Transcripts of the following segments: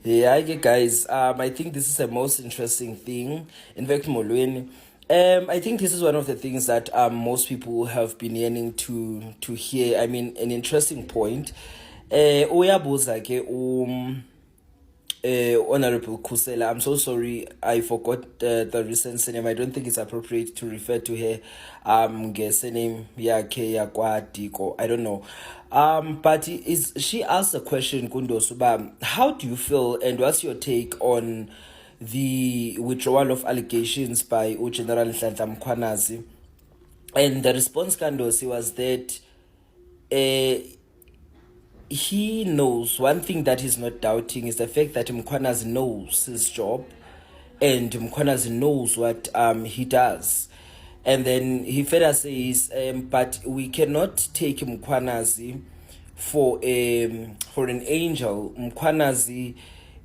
Yeah, okay, guys. I think this is the most interesting thing. In fact, Molweni, I think this is one of the things that most people have been yearning to hear. I mean, an interesting point. Uyabuza ke Honorable Kusela. I'm so sorry, I forgot the recent surname. I don't think it's appropriate to refer to her name yakhe yakwadiko. I don't know. But is she asked a question, Kundo Suba, how do you feel and what's your take on the withdrawal of allegations by General Nhlanhla Mkhwanazi? And the response, Kandosi, was that he knows one thing that he's not doubting is the fact that Mkhwanazi knows his job and Mkhwanazi knows what he does. And then he further says, but we cannot take Mkhwanazi for an angel. Mkhwanazi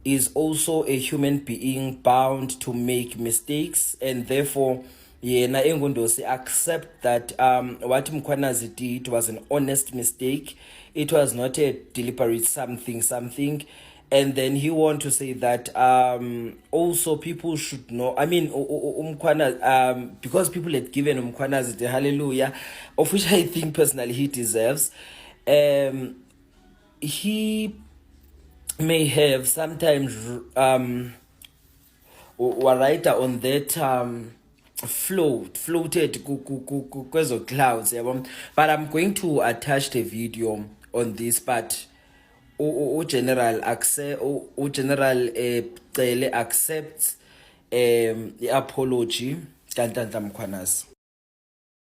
is also a human being bound to make mistakes, and therefore yena engundosi accept that what Mkhwanazi did was an honest mistake. It was not a deliberate something. And then he want to say that also people should know. I mean, because people had given Mkhwanazi the hallelujah, of which I think personally he deserves. He may have sometimes writer on that floated kwezo clouds, but I'm going to attach the video on this. But general accept general Cele accepts the apology kaNhlanhla Mkhwanazi.